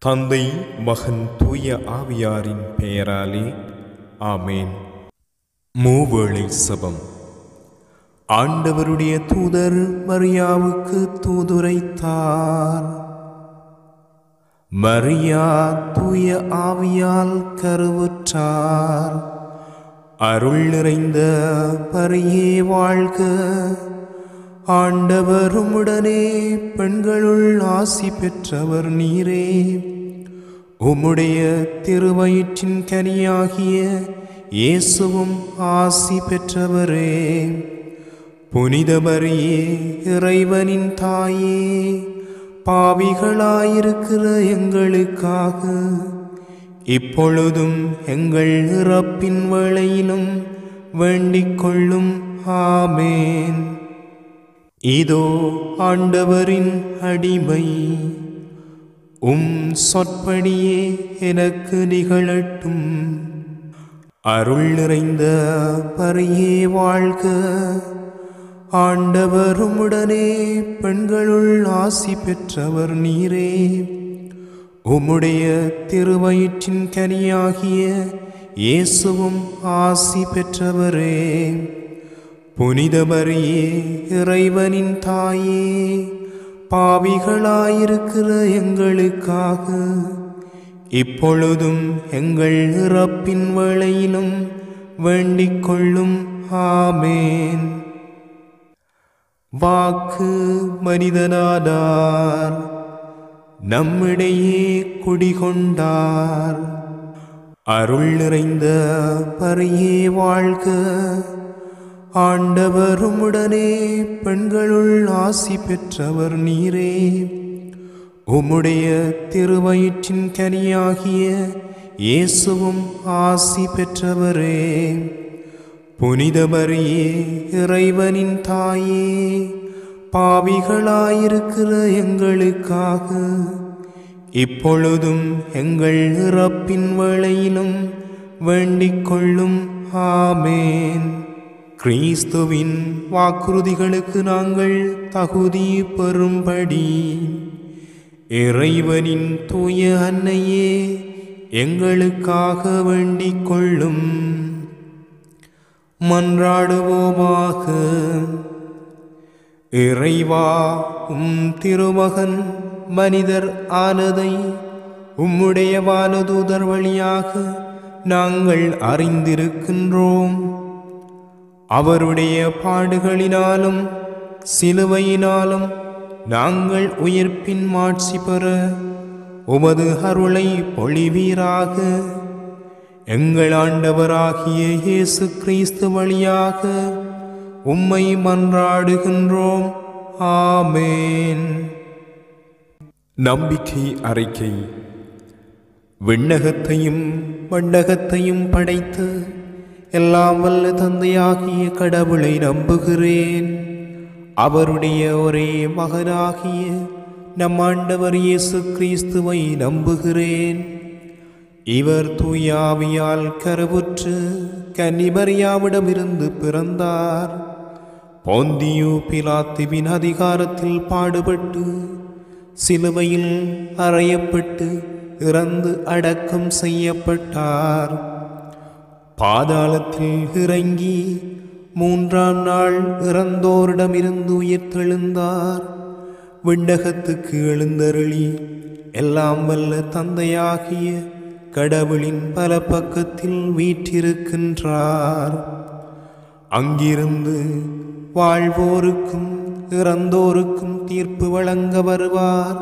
தந்தை, மகன், தூய ஆவியாரின் பெயராலே ஆமேன். மூவேளை செபம். ஆண்டவருடைய தூதர் மரியாவுக்கு தூதுரைத்தார். மரியா தூய ஆவியால் கருவுற்றார். அருள் நிறைந்த மரியே வாழ்க. ஆண்டவர் உம்முடனே, பெண்களுள் ஆசி பெற்றவர் நீரே. உம்முடைய திருவயிற்றின் கனியாகிய இயேசுவும் ஆசி பெற்றவரே. புனித மரியே, இறைவனின் தாயே, பாவிகளாயிருக்கிற எங்களுக்காக இப்பொழுதும் எங்கள் இறப்பின் வேளையிலும் வேண்டிக் கொள்ளும். ஆமேன். இதோ ஆண்டவரின் அடிமை, சொற்படியே எனக்கு நிகழட்டும். அருள் நிறைந்த மரியே வாழ்க. ஆண்டவர் உம்முடனே, பெண்களுள் ஆசி பெற்றவர் நீரே. உம்முடைய திருவயிற்றின் கனியாகிய இயேசுவும் ஆசி பெற்றவரே. புனித மரியே, இறைவனின் தாயே, பாவிகளாயிருக்கிற எங்களுக்காக இப்பொழுதும் எங்கள் இறப்பின் வேளையிலும் வேண்டிக் கொள்ளும். ஆமேன். வாக்கு மனிதனானார், நம்மிடையே குடிகொண்டார். அருள் நிறைந்த மரியே வாழ்க. ஆண்டவர் உம்முடனே, பெண்களுள் ஆசி பெற்றவர் நீரே. உம்முடைய திருவயிற்றின் கனியாகிய இயேசுவும் ஆசி பெற்றவரே. புனித மரியே, இறைவனின் தாயே, பாவிகளாயிருக்கிற எங்களுக்காக இப்பொழுதும் எங்கள் இறப்பின் வேளையிலும் வேண்டிக் கொள்ளும். ஆமேன். கிறிஸ்துவின் வாக்குறுதிகளுக்கு நாங்கள் தகுதி பெறும்படி இறைவனின் தூய அன்னையே, எங்களுக்காக வேண்டிக் கொள்ளும். மன்றாடுவோமாக. இறைவா, திருமகன் மனிதர் ஆனதை உம்முடைய வானதூதர் வழியாக நாங்கள் அறிந்திருக்கின்றோம். அவருடைய பாடுகளினாலும் சிலுவையினாலும் நாங்கள் உயிர்ப்பின் மாட்சி பெற உமது அருளை பொழிவீராக. எங்கள் ஆண்டவராகிய இயேசு கிறிஸ்து வழியாக உம்மை மன்றாடுகின்றோம். ஆமேன். நம்பிக்கை அறிக்கை. விண்ணகத்தையும் மண்ணகத்தையும் படைத்து எல்லாம் வல்ல தந்தையாகிய கடவுளை நம்புகிறேன். அவருடைய ஒரே மகனாகிய நம் ஆண்டவர் இயேசு கிறிஸ்துவை நம்புகிறேன். இவர் தூய ஆவியால் கருவுற்று கன்னிமரியாவிடமிருந்து பிறந்தார். போந்தியு பிலாத்துவின் அதிகாரத்தில் பாடுபட்டு சிலுவையில் அறையப்பட்டு இறந்து அடக்கம் செய்யப்பட்டார். பாதாளத்தில் இறங்கி 3ஆம் நாள் இறந்தோரிடமிருந்து உயிர்த்தெழுந்தார். விண்ணகத்துக்கு எழுந்தருளி எல்லாம் வல்ல தந்தையாகிய கடவுளின் பல பக்கத்தில் வீற்றிருக்கின்றார். அங்கிருந்து வாழ்வோருக்கும் இறந்தோருக்கும் தீர்ப்பு வழங்க வருவார்.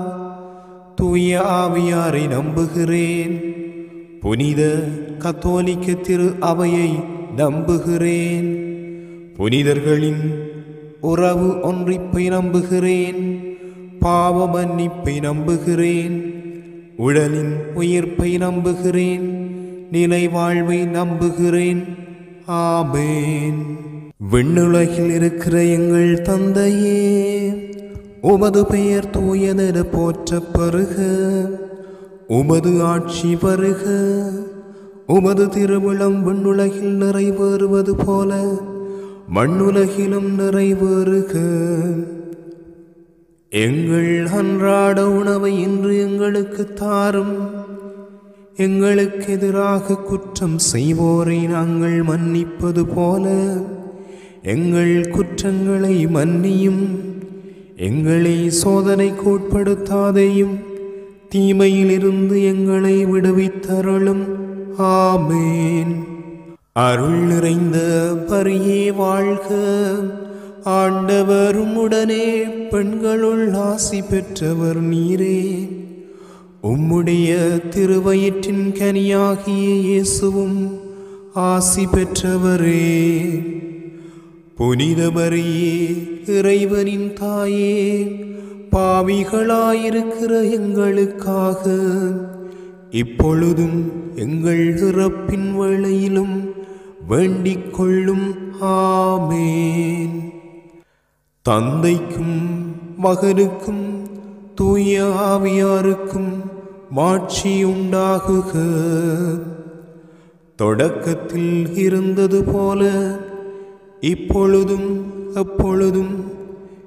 தூய ஆவியாரை நம்புகிறேன். புனித கத்தோலிக்க திரு அவையை நம்புகிறேன். புனிதர்களின் உறவு ஒன்றிப்பை நம்புகிறேன். பாவ மன்னிப்பை நம்புகிறேன். உடலின் உயிர்ப்பை நம்புகிறேன். நிலை வாழ்வை நம்புகிறேன். ஆமேன். விண்ணுலகில் இருக்கிற எங்கள் தந்தையே, உமது பெயர் தூயதென போற்றப் பெறுக. உமது ஆட்சி வருக. உமது திருவிழம் விண்ணுலகில் நிறைவேறுவது போல மண்ணுலகிலும் நிறைவேறுக. எங்கள் அன்றாட உணவை இன்று எங்களுக்கு தாரும். எங்களுக்கு எதிராக குற்றம் செய்வோரை நாங்கள் மன்னிப்பது போல எங்கள் குற்றங்களை மன்னியும். எங்களை சோதனைக்கு உட்படுத்தாதேயும், தீமையிலிருந்து எங்களை விடுவித்தருளும். ஆமேன். அருள் நிறைந்த பரியே வாழ்க. ஆண்டவர் உம்முடனே பெண்களுள் ஆசி பெற்றவர் நீரே. உம்முடைய திருவயிற்றின் கனியாகிய இயேசுவும் ஆசி பெற்றவரே. புனித மரியே, இறைவனின் தாயே, பாவிகளாயிருக்கிற எங்களுக்காக இப்பொழுதும் எங்கள் இறப்பின் வேளையிலும் வேண்டிக் கொள்ளும். ஆமேன். தந்தைக்கும் மகனுக்கும் தூய ஆவியாருக்கும் மாட்சி உண்டாகுக. தொடக்கத்தில் இருந்தது போல இப்பொழுதும் எப்பொழுதும்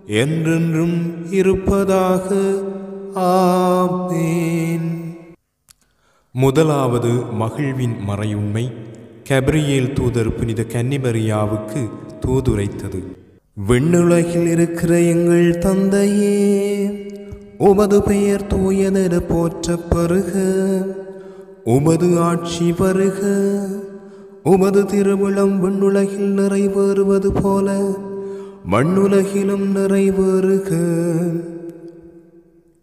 என்றென்றும் இருப்பதாக. ஆமேன். முதலாவது மகிழ்வின் மறையுண்மை. கபிரியேல் தூதர் புனித கன்னிமரியாவுக்கு தூதுரைத்தது. விண்ணுலகில் இருக்கிற எங்கள் தந்தையே, உமது பெயர் தூயதென போற்றப் பெறுக. உமது ஆட்சி வருக. உமது திருவுளம் விண்ணுலகில் நிறைவேறுவது போல மண்ணுலகிலும் நிறைவேறுக.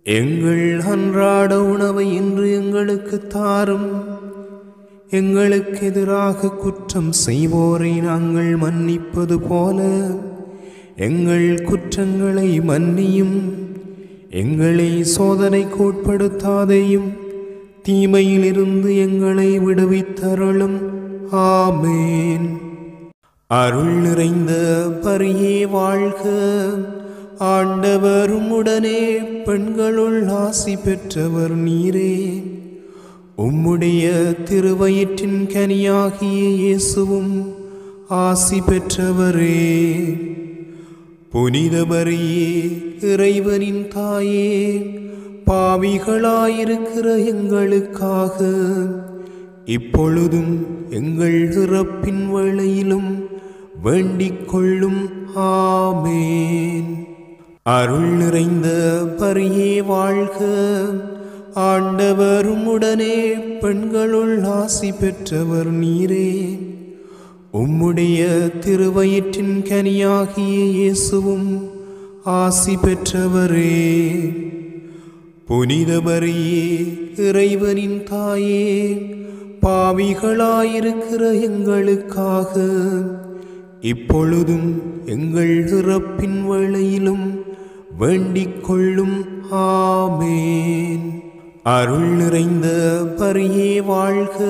எங்கள் அன்றாட உணவை இன்று எங்களுக்கு தாரும். எங்களுக்கு எதிராக குற்றம் செய்வோரை நாங்கள் மன்னிப்பது போல எங்கள் குற்றங்களை மன்னியும். எங்களை சோதனைக்கு உட்படுத்தாதேயும், தீமையிலிருந்து எங்களை விடுவித்தருளும். ஆமேன். அருள் நிறைந்த பரியே வாழ்க. ஆண்டவர் உம்முடனே பெண்களுள் ஆசி பெற்றவர் நீரே. உம்முடைய திருவயிற்றின் கனியாகிய இயேசுவும் ஆசி பெற்றவரே. புனித மரியே, இறைவனின் தாயே, பாவிகளாயிருக்கிற எங்களுக்காக இப்பொழுதும் எங்கள் இறப்பின் வேளையிலும் வேண்டிக் கொள்ளும். ஆமேன். அருள் நிறைந்த பரியே வாழ்க. ஆண்டவர் உம்முடனே பெண்களுள் ஆசி பெற்றவர் நீரே. உம்முடைய திருவயிற்றின் கனியாகிய இயேசுவும் ஆசி பெற்றவரே. புனித மரியே, இறைவனின் தாயே, பாவிகளாயிருக்கிற எங்களுக்காக இப்பொழுதும் எங்கள் இறப்பின் வேளையிலும் வேண்டிக் கொள்ளும். ஆமேன். அருள் நிறைந்த பரியே வாழ்க.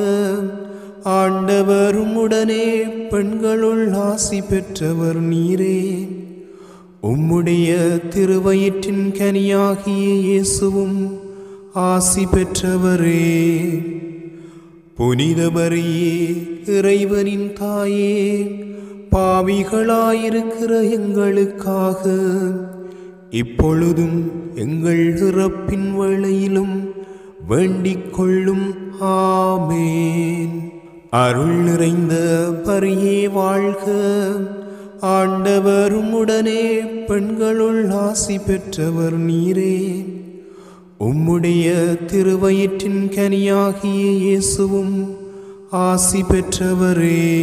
ஆண்டவர் உம்முடனே பெண்களுள் ஆசி பெற்றவர் நீரே. உம்முடைய திருவயிற்றின் கனியாகிய இயேசுவும் ஆசி பெற்றவரே. புனித மரியே, இறைவனின் தாயே, பாவிகளாயிருக்கிற எங்களுக்காக இப்பொழுதும் எங்கள் இறப்பின் வேளையிலும் வேண்டிக் கொள்ளும். ஆமேன். அருள் நிறைந்த பரியே வாழ்க. ஆண்டவர் உம்முடனே பெண்களுள் ஆசி பெற்றவர் நீரே. உம்முடைய திருவயிற்றின் கனியாகிய இயேசுவும் ஆசி பெற்றவரே.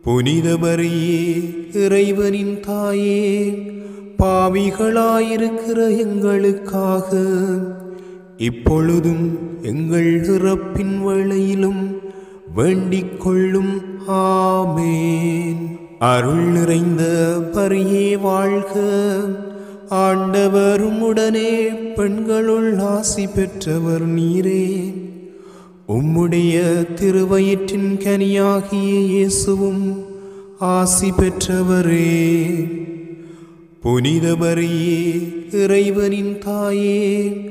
புனித மரியே, இறைவனின் தாயே, பாவிகளாயிருக்கிற எங்களுக்காக இப்பொழுதும் எங்கள் இறப்பின் வேளையிலும் வேண்டிக் கொள்ளும். ஆமேன். அருள் நிறைந்த பரியே வாழ்க. ஆண்டவர் உம்முடனே பெண்களுள் ஆசி பெற்றவர் நீரே. உம்முடைய திருவயிற்றின் கனியாகிய இயேசுவும் ஆசி பெற்றவரே. புனித மரியே, இறைவனின் தாயே,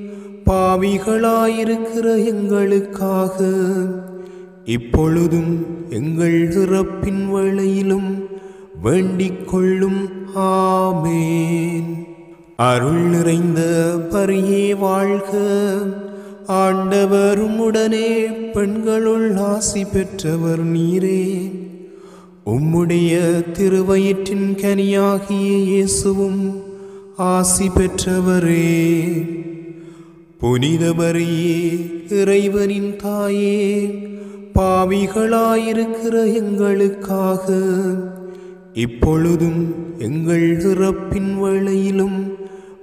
பாவிகளாயிருக்கிற எங்களுக்காக இப்பொழுதும் எங்கள் இறப்பின் வேளையிலும் வேண்டிக் கொள்ளும். ஆமேன். அருள் நிறைந்த மரியே வாழ்க, ஆண்டவர் உம்முடனே பெண்களுள் ஆசி பெற்றவர் நீரே. உம்முடைய திருவயிற்றின் கனியாகிய இயேசுவும் ஆசி பெற்றவரே. புனித மரியே, இறைவனின் தாயே, பாவிகளாயிருக்கிற எங்களுக்காக இப்பொழுதும் எங்கள் இறப்பின் வேளையிலும்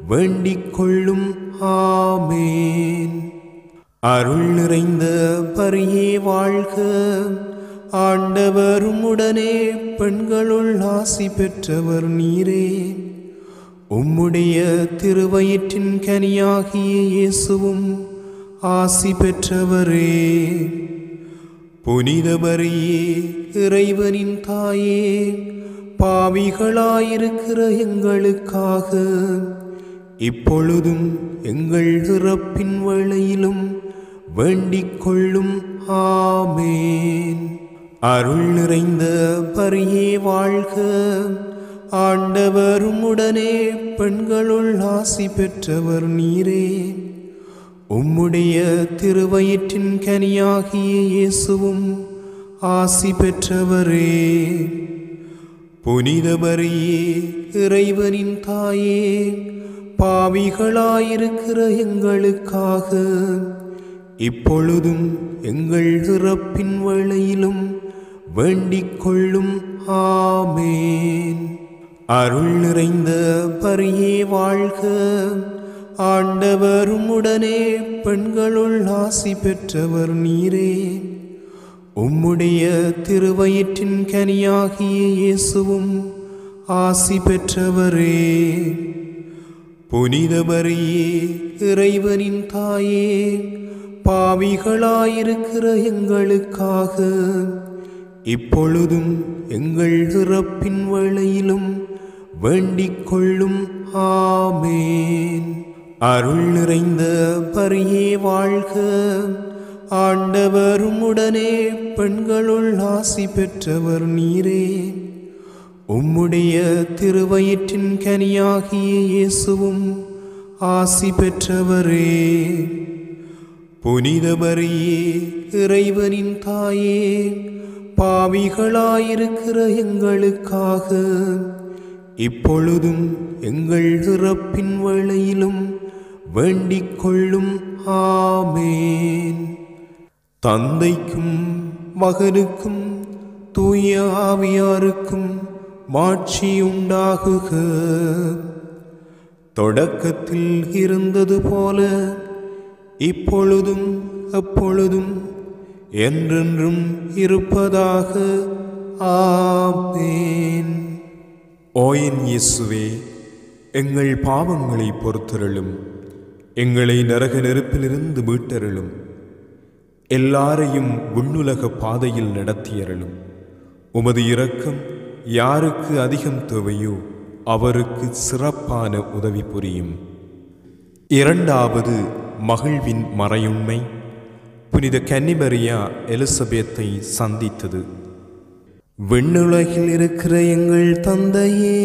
வேண்டிக் கொள்ளும். ஆமேன். அருள் நிறைந்த மரியே வாழ்க, ஆண்டவர் உம்முடனே பெண்களுள் ஆசி பெற்றவர் நீரே. உம்முடைய திருவயிற்றின் கனியாகிய இயேசுவும் ஆசி பெற்றவரே. புனித மரியே, இறைவனின் தாயே, பாவிகளாயிருக்கிற எங்களுக்காக இப்பொழுதும் எங்கள் இறப்பின் வேளையிலும் வேண்டிக் கொள்ளும். ஆமேன். அருள் நிறைந்த மரியே வாழ்க, ஆண்டவர் உம்முடனே பெண்களுள் ஆசி பெற்றவர் நீரே. உம்முடைய திருவயிற்றின் கனியாகிய இயேசுவும் ஆசி பெற்றவரே. புனித மரியே, இறைவனின் தாயே, பாவிகளாயிருக்கிற எங்களுக்காக இப்பொழுதும் எங்கள் இறப்பின் வேளையிலும் வேண்டிக் கொள்ளும். ஆமேன். அருள் நிறைந்த மரியே வாழ்க, ஆண்டவர் உம்முடனே பெண்களுள் ஆசி பெற்றவர் நீரே. உம்முடைய திருவயிற்றின் கனியாகிய இயேசுவும் ஆசி பெற்றவரே. புனித மரியே, இறைவனின் தாயே, பாவிகளாயிருக்கிற எங்களுக்காக இப்பொழுதும் எங்கள் இறப்பின் வேளையிலும் வேண்டிக் கொள்ளும். ஆமேன். அருள் நிறைந்த மரியே வாழ்க, ஆண்டவர் உம்முடனே பெண்களுள் ஆசி பெற்றவர் நீரே. உம்முடைய திருவயிற்றின் கனியாகிய இயேசுவும் ஆசி பெற்றவரே. புனித மரியே, இறைவனின் தாயே, பாவிகளாயிருக்கிற எங்களுக்காக இப்பொழுதும் எங்கள் இறப்பின் வேளையிலும் வேண்டிக் கொள்ளும். ஆமேன். தந்தைக்கும் மகனுக்கும் தூய ஆவியாருக்கும் மாட்சி உண்டாகுக. தொடக்கத்தில் இருந்தது போல இப்பொழுதும் எப்பொழுதும் என்றென்றும் இருப்பதாக. ஆமேன். ஓ என் இயேசுவே, எங்கள் பாவங்களை பொறுத்தருளும், எங்களை நரக நெருப்பிலிருந்து மீட்டருளும், எல்லாரையும் விண்ணுலக பாதையில் நடத்தியருளும். உமது இரக்கம் யாருக்கு அதிகம் தேவையோ அவருக்கு சிறப்பான உதவி புரியும். இரண்டாவது மகிழ்வின் மறையுண்மை, புனித கன்னிமரியா எலிசபெத்தை சந்தித்தது. விண்ணுலகில் இருக்கிற எங்கள் தந்தையே,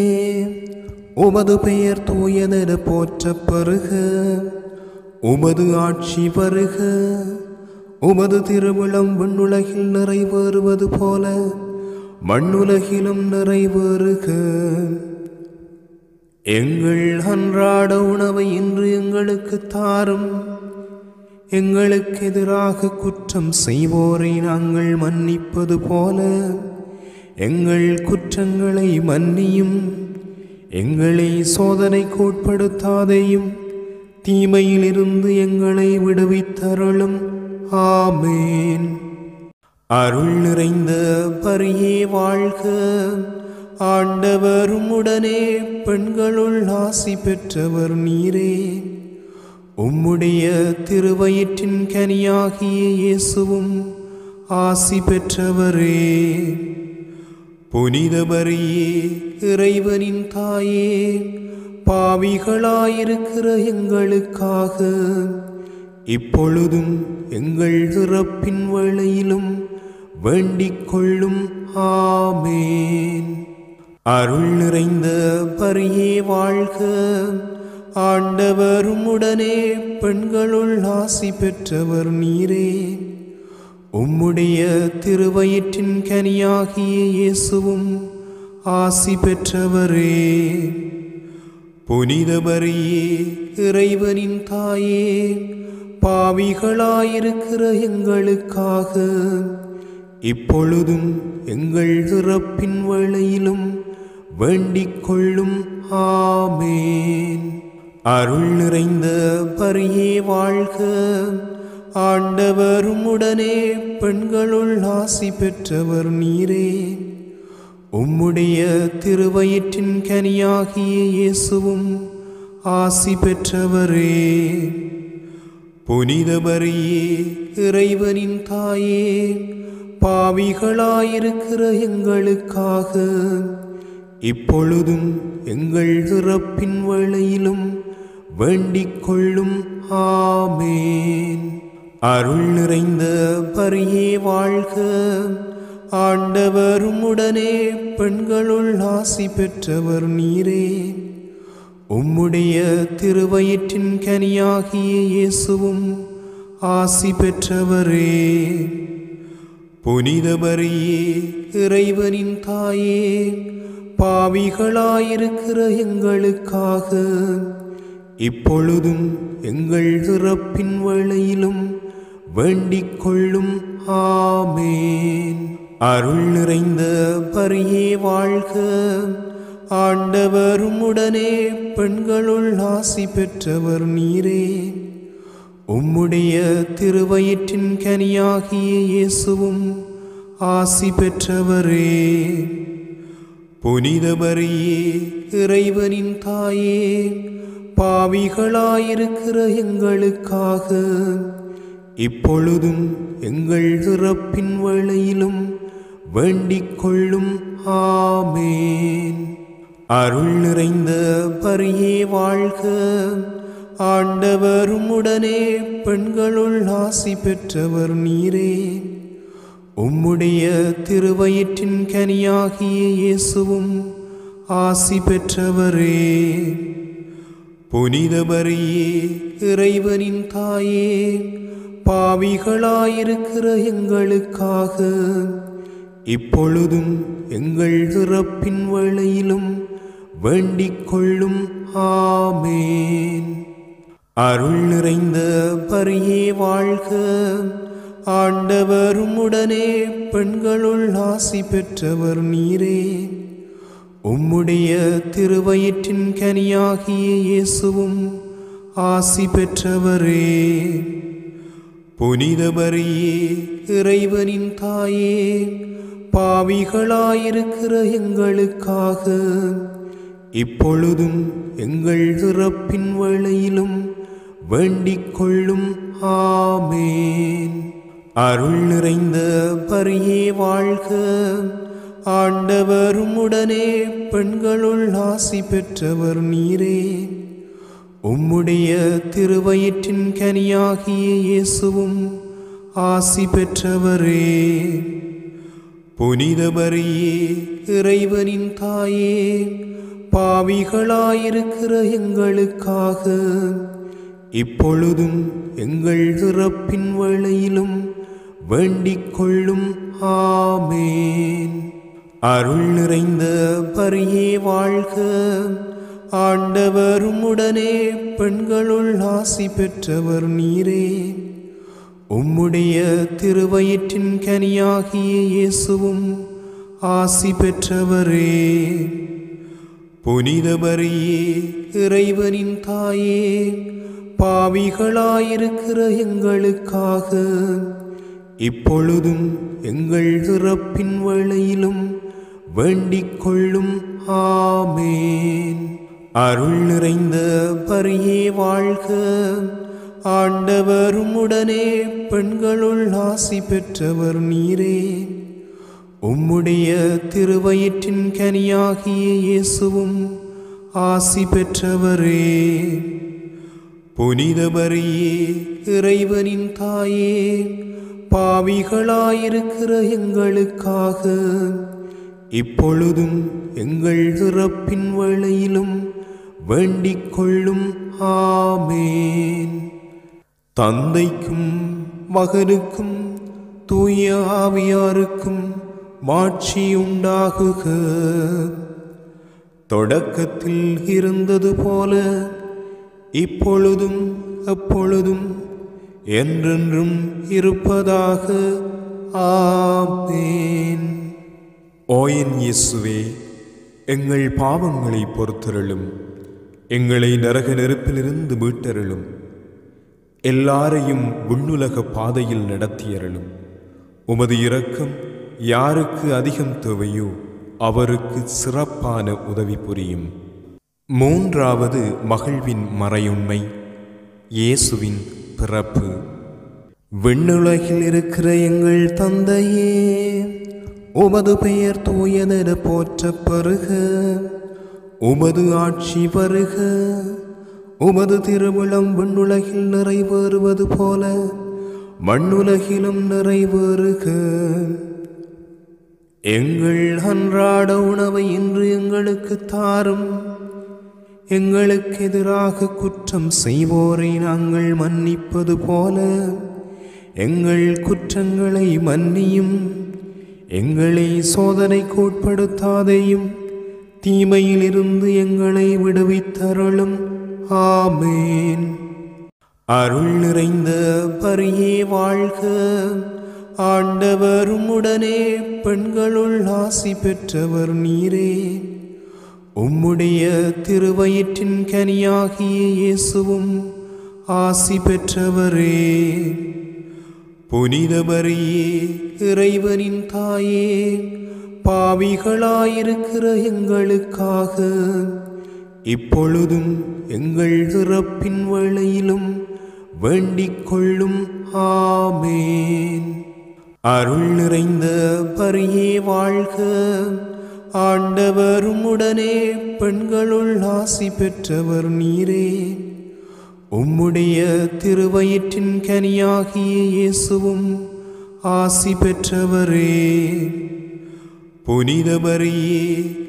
உமது பெயர் தூயதென போற்றப் பெறுக. உமது ஆட்சி வருக. உமது திருவுளம் விண்ணுலகில் நிறைவேறுவது போல மண்ணுலகிலும் நிறைவேறுக. எங்கள் அன்றாட உணவை இன்று எங்களுக்கு தாரும். எங்களுக்கு எதிராக குற்றம் செய்வோரை நாங்கள் மன்னிப்பது போல எங்கள் குற்றங்களை மன்னியும். எங்களை சோதனைக்கு உட்படுத்தாதேயும், தீமையிலிருந்து எங்களை விடுவித்தருளும். ஆமேன். அருள் நிறைந்த மரியே வாழ்க, ஆண்டவர் உம்முடனே பெண்களுள் ஆசி பெற்றவர் நீரே. உம்முடைய திருவயிற்றின் கனியாகிய இயேசுவும் ஆசி பெற்றவரே. புனித மரியே, இறைவனின் தாயே, பாவிகளாயிருக்கிற எங்களுக்காக இப்பொழுதும் எங்கள் இறப்பின் வேளையிலும் வேண்டிக் கொள்ளும். ஆமேன். அருள் நிறைந்த மரியே வாழ்க, ஆண்டவர் உம்முடனே பெண்களுள் ஆசி பெற்றவர் நீரே. உம்முடைய திருவயிற்றின் கனியாகிய இயேசுவும் ஆசி பெற்றவரே. புனித மரியே, இறைவனின் தாயே, பாவிகளாயிருக்கிற எங்களுக்காக இப்பொழுதும் எங்கள் இறப்பின் வேளையிலும் வேண்டிக் கொள்ளும். ஆமேன். அருள் நிறைந்த மரியே வாழ்க, ஆண்டவர் உம்முடனே பெண்களுள் ஆசி பெற்றவர் நீரே. உம்முடைய திருவயிற்றின் கனியாகிய இயேசுவும் ஆசி பெற்றவரே. புனித மரியே, இறைவனின் தாயே, பாவிகளாயிருக்கிற எங்களுக்காக இப்பொழுதும் எங்கள் இறப்பின் வேளையிலும் வேண்டிக் கொள்ளும். ஆமேன். அருள் நிறைந்த மரியே வாழ்க, ஆண்டவர் உம்முடனே பெண்களுள் ஆசி பெற்றவர் நீரே. உம்முடைய திருவயிற்றின் கனியாகிய இயேசுவும் ஆசி பெற்றவரே. புனித மரியே, இறைவனின் தாயே, பாவிகளாயிருக்கிற எங்களுக்காக இப்பொழுதும் எங்கள் இறப்பின் வேளையிலும் வேண்டிக் கொள்ளும். ஆமேன். அருள் நிறைந்த மரியே வாழ்க, ஆண்டவர் உம்முடனே பெண்களுள் ஆசி பெற்றவர் நீரே. உம்முடைய திருவயிற்றின் கனியாகிய இயேசுவும் ஆசி பெற்றவரே. புனித மரியே, இறைவனின் தாயே, பாவிகளாயிருக்கிற எங்களுக்காக இப்பொழுதும் எங்கள் இறப்பின் வேளையிலும் வேண்டிக் கொள்ளும். ஆமேன். அருள் நிறைந்த மரியே வாழ்க, ஆண்டவர் உம்முடனே பெண்களுள் ஆசி பெற்றவர் நீரே. உம்முடைய திருவயிற்றின் கனியாகிய இயேசுவும் ஆசி பெற்றவரே. புனித மரியே, இறைவனின் தாயே, பாவிகளாயிருக்கிற எங்களுக்காக இப்பொழுதும் எங்கள் இறப்பின் வேளையிலும் வேண்டிக் கொள்ளும். ஆமேன். அருள் நிறைந்த மரியே வாழ்க, ஆண்டவர் உம்முடனே பெண்களுள் ஆசி பெற்றவர் நீரே. உம்முடைய திருவயிற்றின் கனியாகிய இயேசுவும் ஆசி பெற்றவரே. புனித மரியே, இறைவனின் தாயே, பாவிகளாயிருக்கிற எங்களுக்காக இப்பொழுதும் எங்கள் இறப்பின் வேளையிலும் வேண்டிக் கொள்ளும். ஆமேன். அருள் நிறைந்த மரியே வாழ்க, ஆண்டவர் உம்முடனே பெண்களுள் ஆசி பெற்றவர் நீரே. உம்முடைய திருவயிற்றின் கனியாகிய இயேசுவும் ஆசி பெற்றவரே. புனித மரியே, இறைவனின் தாயே, பாவிகளாயிருக்கிற எங்களுக்காக இப்பொழுதும் எங்கள் இறப்பின் வேளையிலும் வேண்டிக் கொள்ளும். ஆமேன். அருள் நிறைந்த மரியே வாழ்க, ஆண்டவர் உம்முடனே பெண்களுள் ஆசி பெற்றவர் நீரே. உம்முடைய திருவயிற்றின் கனியாகிய இயேசுவும் ஆசி பெற்றவரே. புனித மரியே, இறைவனின் தாயே, பாவிகளாயிருக்கிற எங்களுக்காக இப்பொழுதும் எங்கள் இறப்பின் வேளையிலும் வேண்டிக் கொள்ளும். ஆமேன். அருள் நிறைந்த மரியே வாழ்க, ஆண்டவர் உம்முடனே பெண்களுள் ஆசி பெற்றவர் நீரே. உம்முடைய திருவயிற்றின் கனியாகிய இயேசுவும் ஆசி பெற்றவரே. புனித மரியே, இறைவனின் தாயே, பாவிகளாயிருக்கிற எங்களுக்காக இப்பொழுதும் எங்கள் இறப்பின் வேளையிலும் வேண்டிக் கொள்ளும். ஆமேன். தந்தைக்கும் மகனுக்கும் தூய ஆவியாருக்கும் மாட்சி உண்டாகுக. தொடக்கத்தில் இருந்தது போல இப்பொழுதும் எப்பொழுதும் என்றென்றும் இருப்பதாக. ஆமேன். ஓ என் இயேசுவே, எங்கள் பாவங்களை பொறுத்தருளும். எங்களை நரக நெருப்பிலிருந்து மீட்டருளும். எல்லாரையும் விண்ணுலக பாதையில் நடத்தியருளும். உமது இரக்கம் யாருக்கு அதிகம் தேவையோ அவருக்கு சிறப்பான உதவி புரியும். மூன்றாவது மகிழ்வின் மறையுண்மை, இயேசுவின் பிறப்பு. விண்ணுலகில் இருக்கிற எங்கள் தந்தையே, உமது பெயர் தூயதென போற்றப் பெறுக. உமது ஆட்சி வருக. உமது திருவுளம் விண்ணுலகில் நிறைவேறுவது போல மண்ணுலகிலும் நிறைவேறுக. எங்கள் அன்றாட உணவை இன்று எங்களுக்கு தாரும். எங்களுக்கு எதிராக குற்றம் செய்வோரை நாங்கள் மன்னிப்பது போல எங்கள் குற்றங்களை மன்னியும். எங்களை சோதனைக்கு உட்படுத்தாதேயும், தீமையிலிருந்து எங்களை விடுவித்தருளும். ஆமேன். அருள் நிறைந்த பரியே வாழ்க. ஆண்டவர் உம்முடனே பெண்களுள் ஆசி பெற்றவர் நீரே. உம்முடைய திருவயிற்றின் கனியாகிய இயேசுவும் ஆசி பெற்றவரே. புனித மரியே, இறைவனின் தாயே, பாவிகளாயிருக்கிற எங்களுக்காக இப்பொழுதும் எங்கள் இறப்பின் வேளையிலும் வேண்டிக் கொள்ளும். ஆமேன். அருள் நிறைந்த பரியே வாழ்க. ஆண்டவர் உம்முடனே பெண்களுள் ஆசி பெற்றவர் நீரே. உம்முடைய திருவயிற்றின் கனியாகிய இயேசுவும் ஆசி பெற்றவரே. புனித மரியே,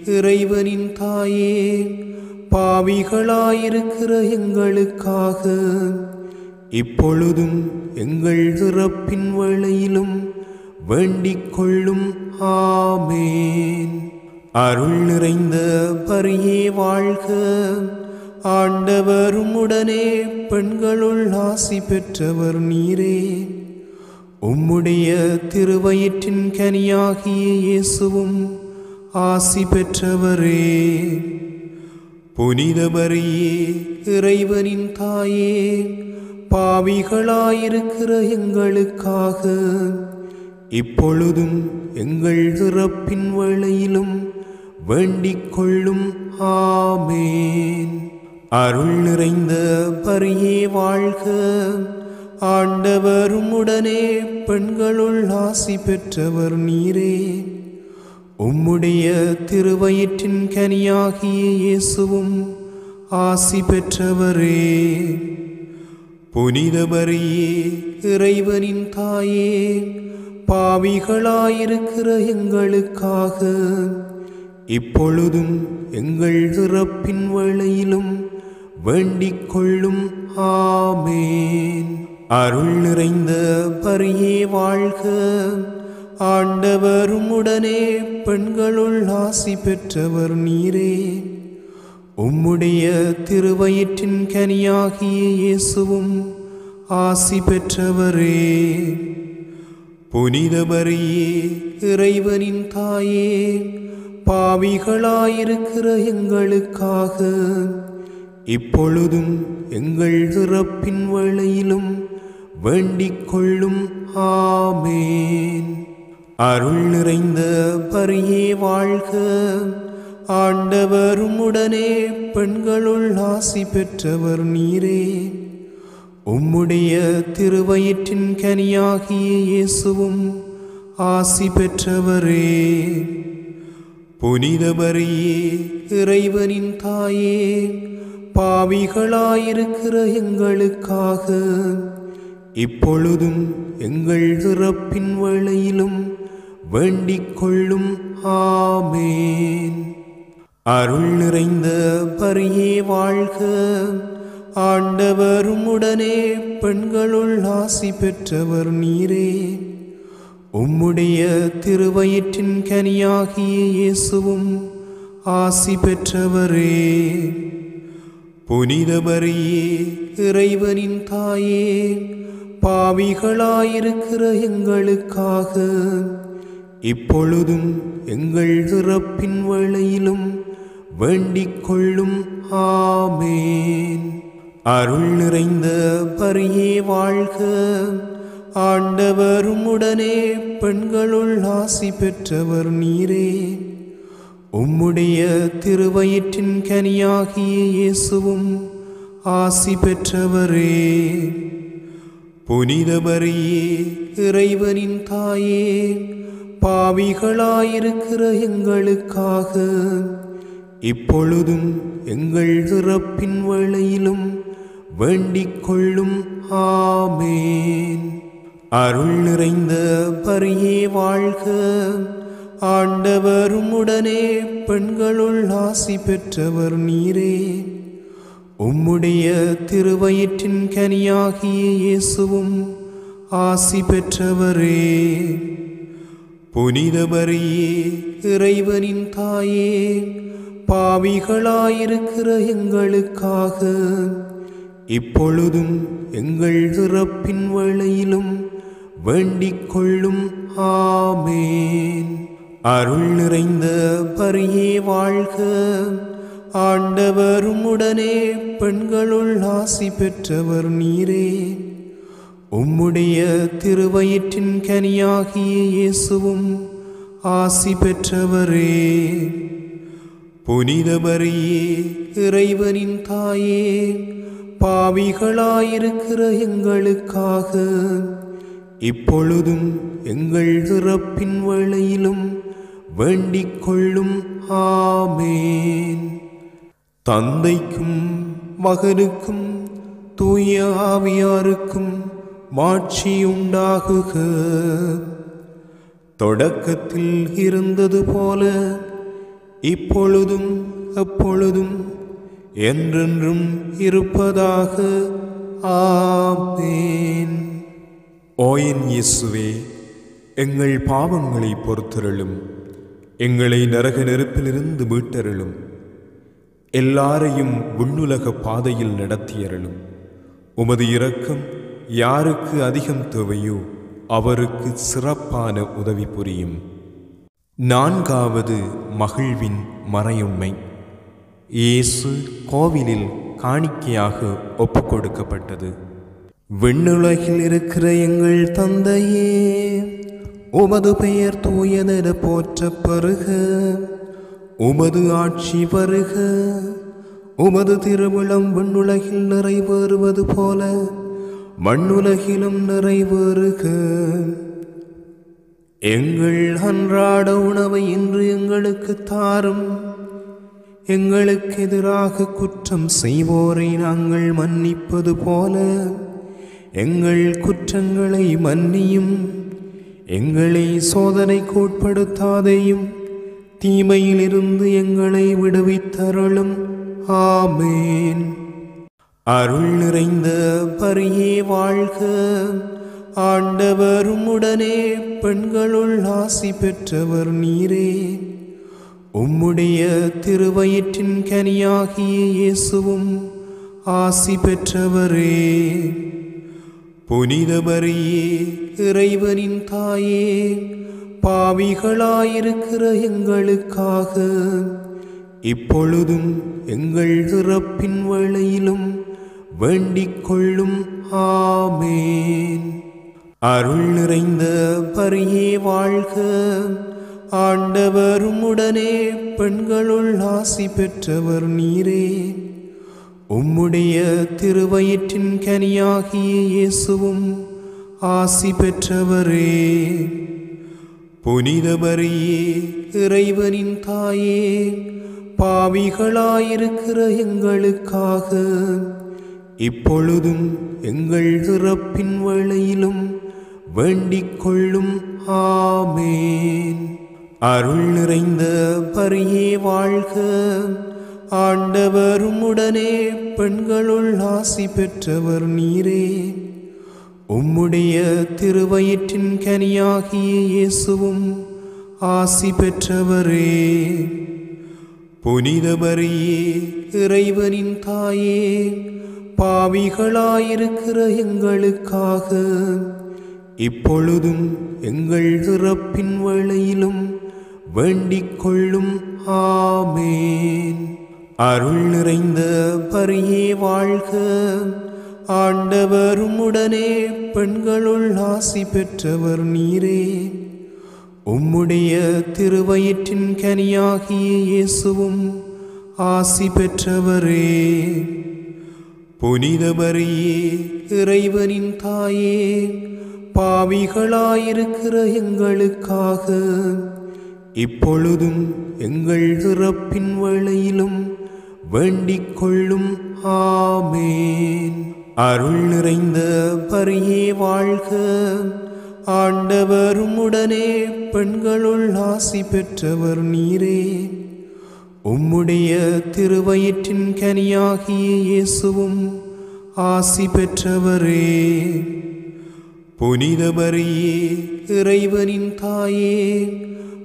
இறைவனின் தாயே, பாவிகளாயிருக்கிற எங்களுக்காக இப்பொழுதும் எங்கள் இறப்பின் வேளையிலும் வேண்டிக் கொள்ளும். ஆமேன். அருள் நிறைந்த பரியே வாழ்க. ஆண்டவர் உம்முடனே பெண்களுள் ஆசி பெற்றவர் நீரே. உம்முடைய திருவயிற்றின் கனியாகிய இயேசுவும் ஆசி பெற்றவரே. புனித மரியே, இறைவனின் தாயே, பாவிகளாயிருக்கிற எங்களுக்காக இப்பொழுதும் எங்கள் இறப்பின் வேளையிலும் வேண்டிக் கொள்ளும். ஆமேன். அருள் நிறைந்த பரியே வாழ்க. ஆண்டவர் உம்முடனே பெண்களுள் ஆசி பெற்றவர் நீரே. உம்முடைய திருவயிற்றின் கனியாகிய இயேசுவும் ஆசி பெற்றவரே. புனித மரியே, இறைவனின் தாயே, பாவிகளாயிருக்கிற எங்களுக்காக இப்பொழுதும் எங்கள் இறப்பின் வேளையிலும் வேண்டிக் கொள்ளும். ஆமேன். அருள் நிறைந்த பரியே வாழ்க. ஆண்டவர் உம்முடனே பெண்களுள் ஆசி பெற்றவர் நீரே. உம்முடைய திருவயிற்றின் கனியாகிய இயேசுவும் ஆசி பெற்றவரே. புனித மரியே, இறைவனின் தாயே, பாவிகளாயிருக்கிற எங்களுக்காக இப்பொழுதும் எங்கள் இறப்பின் வேளையிலும் வேண்டிக் கொள்ளும். ஆமேன். அருள் நிறைந்த பரியே வாழ்க. ஆண்டவர் உம்முடனே பெண்களுள் ஆசி பெற்றவர் நீரே. உம்முடைய திருவயிற்றின் கனியாகிய இயேசுவும் ஆசி பெற்றவரே. புனித மரியே, இறைவனின் தாயே, பாவிகளாயிருக்கிற எங்களுக்காக இப்பொழுதும் எங்கள் இறப்பின் வேளையிலும் வேண்டிக் கொள்ளும். ஆமேன். அருள் நிறைந்த மரியே வாழ்க, ஆண்டவர் உம்முடனே பெண்களுள் ஆசி பெற்றவர் நீரே. உம்முடைய திருவயிற்றின் கனியாகிய இயேசுவும் ஆசி பெற்றவரே. புனித மரியே, இறைவனின் தாயே, பாவிகளாயிருக்கிற எங்களுக்காக இப்பொழுதும் எங்கள் இறப்பின் வேளையிலும் வேண்டிக் கொள்ளும். ஆமேன். அருள் நிறைந்த மரியே வாழ்க, ஆண்டவர் உம்முடனே பெண்களுள் ஆசி பெற்றவர் நீரே. உம்முடைய திருவயிற்றின் கனியாகிய இயேசுவும் ஆசி பெற்றவரே. புனித மரியே, இறைவனின் தாயே, பாவிகளாயிருக்கிற எங்களுக்காக இப்பொழுதும் எங்கள் இறப்பின் வேளையிலும் வேண்டிக் கொள்ளும். ஆமேன். அருள் நிறைந்த மரியே வாழ்க, ஆண்டவர் உம்முடனே பெண்களுள் ஆசி பெற்றவர் நீரே. உம்முடைய திருவயிற்றின் கனியாகிய இயேசுவும் ஆசி பெற்றவரே. புனித மரியே, இறைவனின் தாயே, பாவிகளாயிருக்கிற எங்களுக்காக இப்பொழுதும் எங்கள் இறப்பின் வேளையிலும் வேண்டிக் கொள்ளும். ஆமேன். அருள் நிறைந்த மரியே வாழ்க, ஆண்டவர் உம்முடனே பெண்களுள் ஆசி பெற்றவர் நீரே. உம்முடைய திருவயிற்றின் கனியாகிய இயேசுவும் ஆசி பெற்றவரே. புனித மரியே, இறைவனின் தாயே, பாவிகளாயிருக்கிற எங்களுக்காக இப்பொழுதும் எங்கள் இறப்பின் வேளையிலும் வேண்டிக் கொள்ளும். ஆமேன். தந்தைக்கும் மகனுக்கும் தூய ஆவியாருக்கும் மாட்சி உண்டாகுக. தொடக்கத்தில் இருந்தது போல இப்பொழுதும் எப்பொழுதும் என்றென்றும் இருப்பதாக. ஆமேன். ஓ என் இயேசுவே, எங்கள் பாவங்களை பொறுத்தருளும், எங்களை நரக நெருப்பிலிருந்து மீட்டருளும், எல்லாரையும் விண்ணுலக பாதையில் நடத்தியருளும். உமது இரக்கம் யாருக்கு அதிகம் தேவையோ அவருக்கு சிறப்பான உதவி புரியும். 4வது மகிழ்வின் மறையுண்மை. இயேசு கோவிலில் காணிக்கையாக ஒப்புக்கொடுக்கப்பட்டது. விண்ணுலகில் இருக்கிற எங்கள் தந்தையே, உமது பெயர் தூயதென போற்றப் பெறுக. உமது ஆட்சி வருக. உமது திருவுளம் விண்ணுலகில் நிறைவேறுவது போல மண்ணுலகிலும் நிறைவேறுக. எங்கள் அன்றாட உணவை இன்று எங்களுக்கு தாரும். எங்களுக்கு எதிராக குற்றம் செய்வோரை நாங்கள் மன்னிப்பது போல எங்கள் குற்றங்களை மன்னியும். எங்களை சோதனைக்கு உட்படுத்தாதேயும், தீமையிலிருந்து எங்களை விடுவித்தருளும். ஆமேன். அருள் நிறைந்த மரியே வாழ்க, ஆண்டவர் உம்முடனே பெண்களுள் ஆசி பெற்றவர் நீரே. உம்முடைய திருவயிற்றின் கனியாகிய இயேசுவும் ஆசி பெற்றவரே. புனித மரியே, இறைவனின் தாயே, பாவிகளாயிருக்கிற எங்களுக்காக இப்பொழுதும் எங்கள் இறப்பின் வேளையிலும் வேண்டிக் கொள்ளும். ஆமேன். அருள் நிறைந்த மரியே வாழ்க, ஆண்டவர் உம்முடனே பெண்களுள் ஆசி பெற்றவர் நீரே. உம்முடைய திருவயிற்றின் கனியாகிய இயேசுவும் ஆசி பெற்றவரே. புனித மரியே, இறைவனின் தாயே, பாவிகளாயிருக்கிற எங்களுக்காக இப்பொழுதும் எங்கள் இறப்பின் வேளையிலும் வேண்டிக் கொள்ளும். ஆமேன். அருள் நிறைந்த பரியே வாழ்க. ஆண்டவர் உம்முடனே, பெண்களுள் ஆசி பெற்றவர் நீரே. உம்முடைய திருவயிற்றின் கனியாகிய இயேசுவும் ஆசி பெற்றவரே. புனித மரியே, இறைவனின் தாயே, பாவிகளாயிருக்கிற எங்களுக்காக இப்பொழுதும் எங்கள் இறப்பின் வேளையிலும் வேண்டிக் கொள்ளும். ஆமேன். அருள் நிறைந்த பரியே வாழ்க. ஆண்டவர் உம்முடனே, பெண்களுள் ஆசி பெற்றவர் நீரே. உம்முடைய திருவயிற்றின் கனியாகிய இயேசுவும் ஆசி பெற்றவரே. புனித மரியே, இறைவனின் தாயே, பாவிகளாயிருக்கிற எங்களுக்காக இப்பொழுதும் எங்கள் இறப்பின் வேளையிலும் வேண்டிக் கொள்ளும். ஆமேன். அருள் நிறைந்த பரியே வாழ்க. ஆண்டவர் உம்முடனே, பெண்களுள் ஆசி பெற்றவர் நீரே. உம்முடைய திருவயிற்றின் கனியாகிய இயேசுவும் ஆசி பெற்றவரே. புனித மரியே, இறைவனின் தாயே,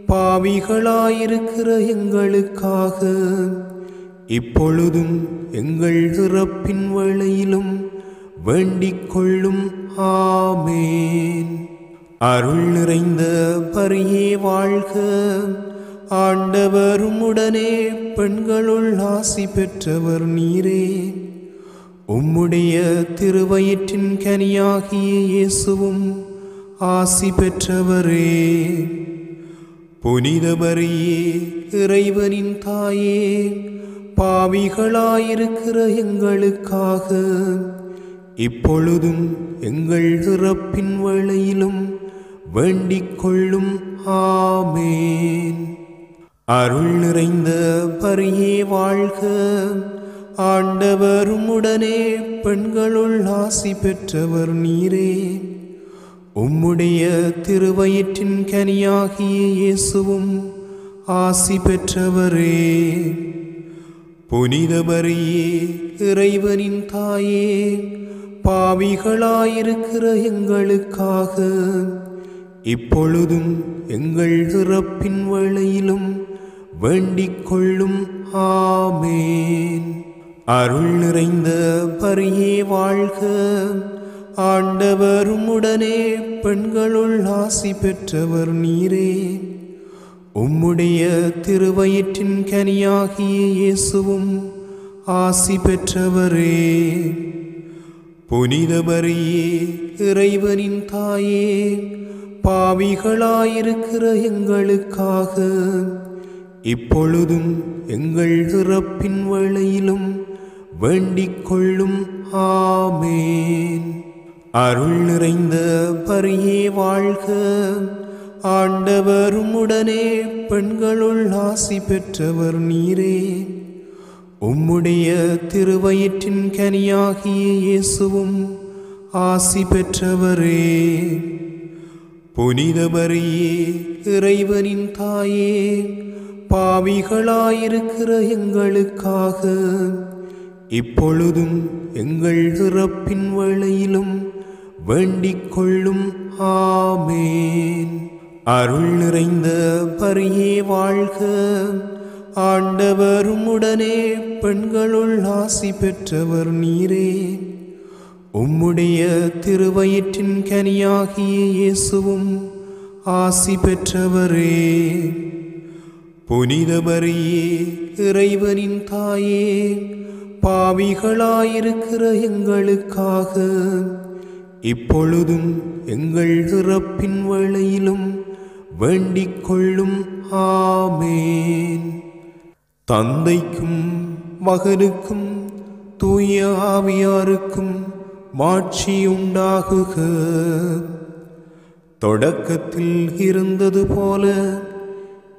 பாவிகளாயிருக்கிற எங்களுக்காக இப்பொழுதும் எங்கள் இறப்பின் வேளையிலும் வேண்டிக் கொள்ளும். ஆமேன். அருள் நிறைந்த பரியே வாழ்க. ஆண்டவர் உம்முடனே, பெண்களுள் ஆசி பெற்றவர் நீரே. உம்முடைய திருவயிற்றின் கனியாகிய இயேசுவும் ஆசி பெற்றவரே. புனித மரியே, இறைவனின் தாயே, பாவிகளாயிருக்கிற எங்களுக்காக இப்பொழுதும் எங்கள் இறப்பின் வேளையிலும் வேண்டிக் கொள்ளும். ஆமேன். அருள் நிறைந்த பரியே வாழ்க. ஆண்டவர் உம்முடனே, பெண்களுள் ஆசி பெற்றவர் நீரே. உம்முடைய திருவயிற்றின் கனியாகிய இயேசுவும் ஆசி பெற்றவரே. புனித மரியே, இறைவனின் தாயே, பாவிகளாயிருக்கிற எங்களுக்காக இப்பொழுதும் எங்கள் இறப்பின் வேளையிலும் வேண்டிக் கொள்ளும். ஆமேன். அருள் நிறைந்த பரியே வாழ்க. ஆண்டவர் உம்முடனே, பெண்களுள் ஆசி பெற்றவர் நீரே. உம்முடைய திருவயிற்றின் கனியாகிய இயேசுவும் ஆசி பெற்றவரே. புனித மரியே, இறைவனின் தாயே, பாவிகளாயிருக்கிற எங்களுக்காக இப்பொழுதும் எங்கள் இறப்பின் வேளையிலும் வேண்டிக் கொள்ளும். ஆமேன். அருள் நிறைந்த பரியே வாழ்க. ஆண்டவர் உம்முடனே, பெண்களுள் ஆசி பெற்றவர் நீரே. உம்முடைய திருவயிற்றின் கனியாகிய இயேசுவும் ஆசி பெற்றவரே. புனித மரியே, இறைவனின் தாயே, பாவிகளாயிருக்கிற எங்களுக்காக இப்பொழுதும் எங்கள் இறப்பின் வேளையிலும் வேண்டிக் கொள்ளும். ஆமேன். அருள் நிறைந்த பரியே வாழ்க. ஆண்டவர் உம்முடனே, பெண்களுள் ஆசி பெற்றவர் நீரே. உம்முடைய திருவயிற்றின் கனியாகிய இயேசுவும் ஆசி பெற்றவரே. புனித மரியே, இறைவனின் தாயே, பாவிகளாயிருக்கிற எங்களுக்காக இப்பொழுதும் எங்கள் இறப்பின் வேளையிலும் வேண்டிக் கொள்ளும். ஆமேன். தந்தைக்கும் மகனுக்கும் தூய ஆவியாருக்கும் மாட்சி உண்டாகுக. தொடக்கத்தில் இருந்தது போல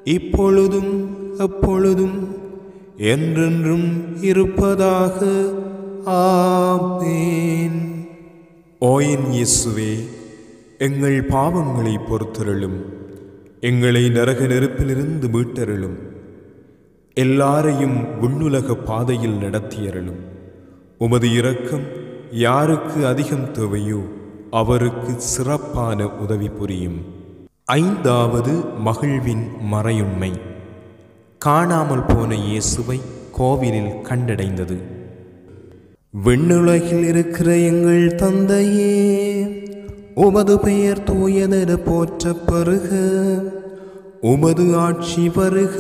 இப்பொழுதும் எப்பொழுதும் என்றென்றும் இருப்பதாக. ஆமேன். ஓ என் இயேசுவே, எங்கள் பாவங்களை பொறுத்தருளும், எங்களை நரக நெருப்பிலிருந்து மீட்டருளும். எல்லாரையும் விண்ணுலக பாதையில் நடத்தியருளும். உமது இரக்கம் யாருக்கு அதிகம் தேவையோ அவருக்கு சிறப்பான உதவி புரியும். 5வது மகிழ்வின் மறையுண்மை. காணாமல் போன இயேசுவை கோவிலில் கண்டடைந்தது. விண்ணுலகில் இருக்கிற எங்கள் தந்தையே, உமது பெயர் தூயதென போற்றப் பெறுக. உமது ஆட்சி வருக.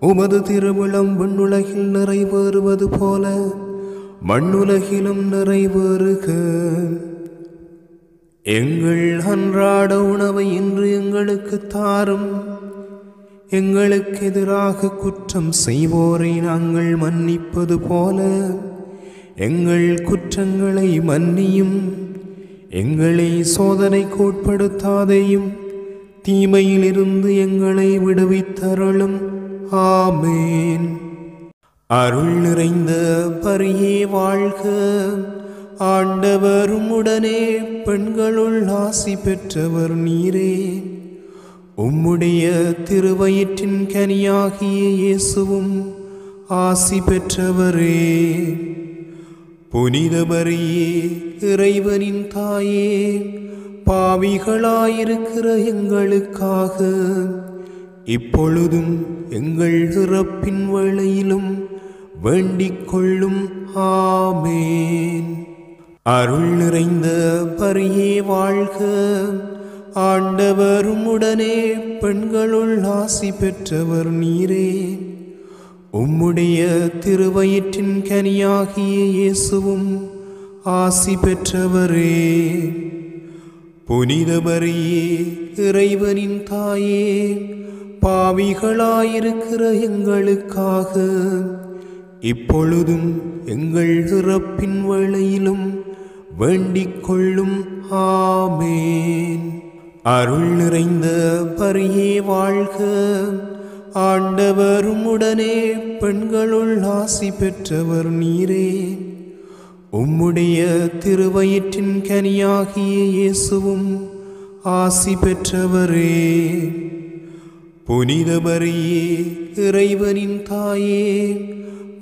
உமது திருவுளம் விண்ணுலகில் நிறைவேறுவது போல மண்ணுலகிலும் நிறைவேறுக. எங்கள் அன்றாட உணவை இன்று எங்களுக்கு தாரும். எங்களுக்கு எதிராக குற்றம் செய்வோரை நாங்கள் மன்னிப்பது போல எங்கள் குற்றங்களை மன்னியும். எங்களை சோதனைக்கு உட்படுத்தாதேயும், தீமையிலிருந்து எங்களை விடுவித்தருளும். ஆமேன். அருள் நிறைந்த பரியே வாழ்க. ஆண்டவரும் உடனே பெண்களுள் ஆசி பெற்றவர் நீரே. உம்முடைய திருவயிற்றின் கனியாகிய இயேசுவும் ஆசி பெற்றவரே. புனித மரியே, இறைவனின் தாயே, பாவிகளாயிருக்கிற எங்களுக்காக இப்பொழுதும் எங்கள் இறப்பின் வேளையிலும் வேண்டிக் கொள்ளும். ஆமேன். அருள் நிறைந்த பரியே வாழ்க. ஆண்டவரும் உடனே பெண்களுள் ஆசி பெற்றவர் நீரே. உம்முடைய திருவயிற்றின் கனியாகிய இயேசுவும் ஆசி பெற்றவரே. புனித மரியே, இறைவனின் தாயே, பாவிகளாயிருக்கிற எங்களுக்காக இப்பொழுதும் எங்கள் இறப்பின் வேளையிலும் வேண்டிக் கொள்ளும். ஆமேன். அருள் நிறைந்த பரியே வாழ்க. ஆண்டவரும் உடனே பெண்களுள் ஆசி பெற்றவர் நீரே. உம்முடைய திருவயிற்றின் கனியாகிய இயேசுவும் ஆசி பெற்றவரே. புனித மரியே, இறைவனின் தாயே,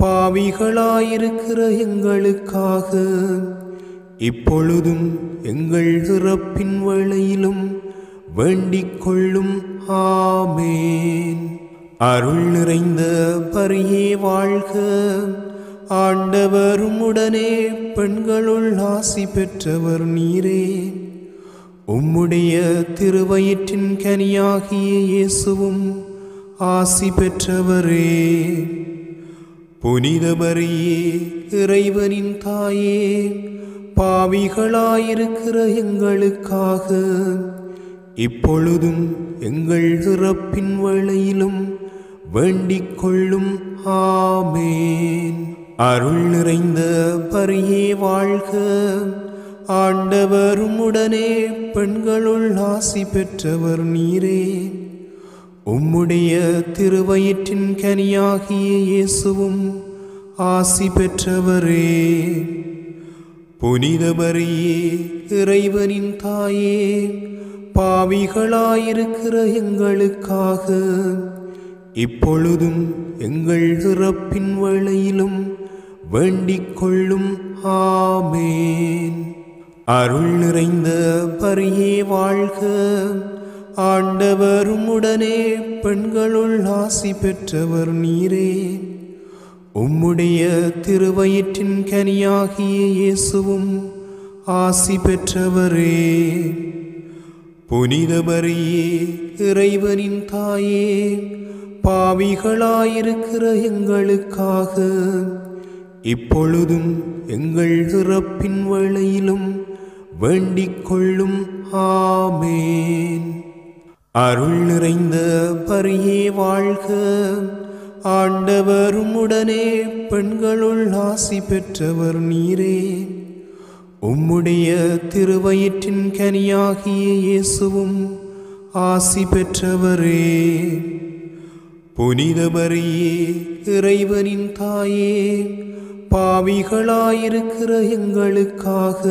பாவிகளாயிருக்கிற எங்களுக்காக இப்பொழுதும் எங்கள் இறப்பின் வேளையிலும் வேண்டிக் கொள்ளும். ஆமேன். அருள் நிறைந்த பரியே வாழ்க. ஆண்டவரும் உடனே பெண்களுள் ஆசி பெற்றவர் நீரே. உம்முடைய திருவயிற்றின் கனியாகிய இயேசுவும் ஆசி பெற்றவரே. புனித மரியே, இறைவனின் தாயே, பாவிகளாயிருக்கிற எங்களுக்காக இப்பொழுதும் எங்கள் இறப்பின் வேளையிலும் வேண்டிக் கொள்ளும். ஆமேன். அருள் நிறைந்த பரியே வாழ்க. ஆண்டவரும் உடனே பெண்களுள் ஆசி பெற்றவர் நீரே. உம்முடைய திருவயிற்றின் கனியாகிய இயேசுவும் ஆசி பெற்றவரே. புனித மரியே, இறைவனின் தாயே, பாவிகளாயிருக்கிற எங்களுக்காக இப்பொழுதும் எங்கள் இறப்பின் வேளையிலும் வேண்டிக் கொள்ளும். ஆமேன். அருள் நிறைந்த பரியே வாழ்க. ஆண்டவரும் உடனே பெண்களுள் ஆசி பெற்றவர் நீரே. உம்முடைய திருவயிற்றின் கனியாகிய இயேசுவும் ஆசி பெற்றவரே. புனித மரியே, இறைவனின் தாயே, பாவிகளாயிருக்கிற எங்களுக்காக இப்பொழுதும் எங்கள் இறப்பின் வேளையிலும் வேண்டிக் கொள்ளும். ஆமேன். அருள் நிறைந்த பரியே வாழ்க. ஆண்டவரும் உடனே பெண்களுள் ஆசி பெற்றவர் நீரே. உம்முடைய திருவயிற்றின் கனியாகிய இயேசுவும் ஆசி பெற்றவரே. புனித மரியே, இறைவனின் தாயே, பாவிகளாயிருக்கிற எங்களுக்காக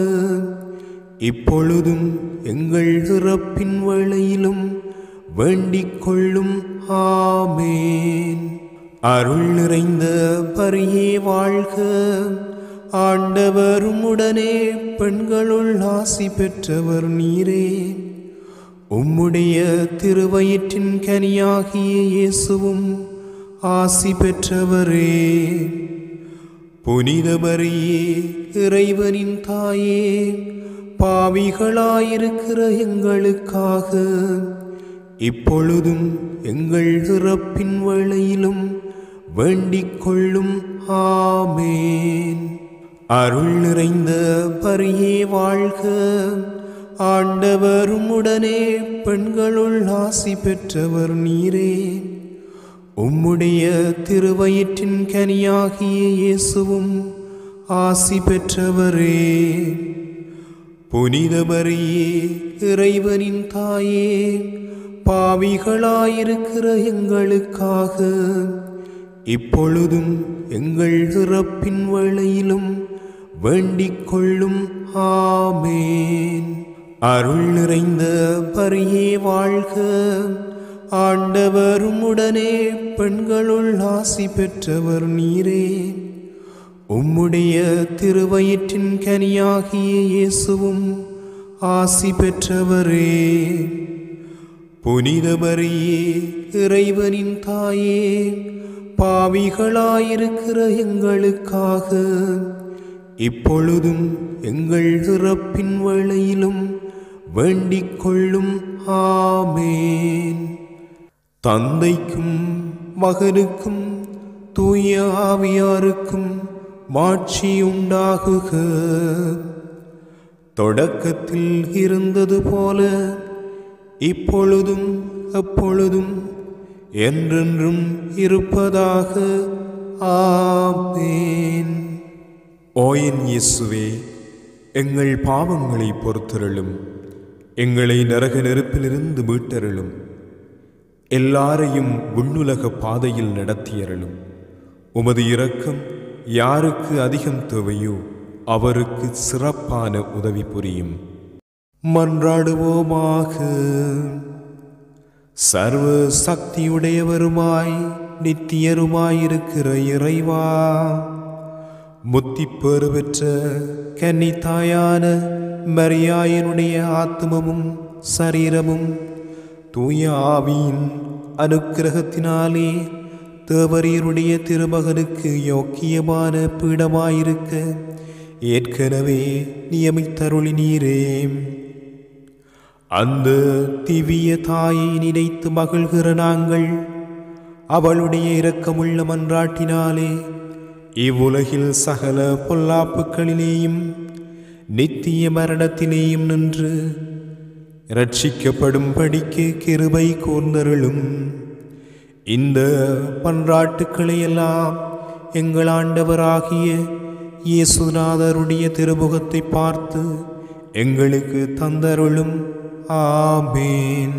இப்பொழுதும் எங்கள் இறப்பின் வேளையிலும் வேண்டிக் கொள்ளும். ஆமேன். அருள் நிறைந்த மரியே வாழ்க, ஆண்டவர் உம்முடனே பெண்களுள் ஆசி பெற்றவர் நீரே. உம்முடைய திருவயிற்றின் கனியாகிய இயேசுவும் ஆசி பெற்றவரே. புனித மரியே, இறைவனின் தாயே, பாவிகளாயிருக்கிற எங்களுக்காக இப்பொழுதும் எங்கள் இறப்பின் வேளையிலும் வேண்டிக் கொள்ளும். ஆமேன். அருள் நிறைந்த மரியே வாழ்க, ஆண்டவர் உம்முடனே பெண்களுள் ஆசி பெற்றவர் நீரே. உம்முடைய திருவயிற்றின் கனியாகிய இயேசுவும் ஆசி பெற்றவரே. புனித மரியே, இறைவனின் தாயே, பாவிகளாயிருக்கிற எங்களுக்காக இப்பொழுதும் எங்கள் இறப்பின் வேளையிலும் வேண்டிக் கொள்ளும். ஆமேன். அருள் நிறைந்த மரியே வாழ்க, ஆண்டவர் உம்முடனே பெண்களுள் ஆசி பெற்றவர் நீரே. உம்முடைய திருவயிற்றின் கனியாகிய இயேசுவும் ஆசி பெற்றவரே. புனித மரியே, இறைவனின் தாயே, பாவிகளாயிருக்கிற எங்களுக்காக இப்பொழுதும் எங்கள் இறப்பின் வேளையிலும் வேண்டிக் கொள்ளும். ஆமேன். தந்தைக்கும் மகனுக்கும் தூய ஆவியாருக்கும் மாட்சி உண்டாகுக. தொடக்கத்தில் இருந்தது போல இப்பொழுதும் எப்பொழுதும் என்றென்றும் இருப்பதாக. ஆமேன். ஓ என் இயேசுவே, எங்கள் பாவங்களை பொறுத்தருளும், எங்களை நரக நெருப்பிலிருந்து மீட்டருளும், எல்லாரையும் விண்ணுலக பாதையில் நடத்தியருளும். உமது இரக்கம் யாருக்கு அதிகம் தேவையோ அவருக்கு சிறப்பான உதவி புரியும். மன்றாடுவோமாக. சர்வ சக்தியுடையவருமாய் நித்தியருமாயிருக்கிற இறைவா, முத்திப்பேறு பெற்ற கன்னித்தாயான மரியாயினுடைய ஆத்மமும் சரீரமும் தூய ஆவியின் அனுக்கிரகத்தினாலே தேவரீருடைய திருமகனுக்கு யோக்கியமான பீடமாயிருக்க ஏற்கனவே நியமித்தருளினீரே. அந்த திவ்ய தாயை நினைத்து மகிழ்கிற நாங்கள் அவளுடைய இரக்கமுள்ள மன்றாட்டினாலே இவ்வுலகில் சகல பொல்லாப்புக்களிலேயும் நித்திய மரணத்திலேயும் நின்று இரட்சிக்கப்படும்படிக்கு கிருபை கூர்ந்தருளும். இந்த பன்றாட்டுக்களை எல்லாம் எங்கள் ஆண்டவராகிய இயேசுநாதருடைய திருமுகத்தை பார்த்து எங்களுக்கு தந்தருளும். ஆமேன்.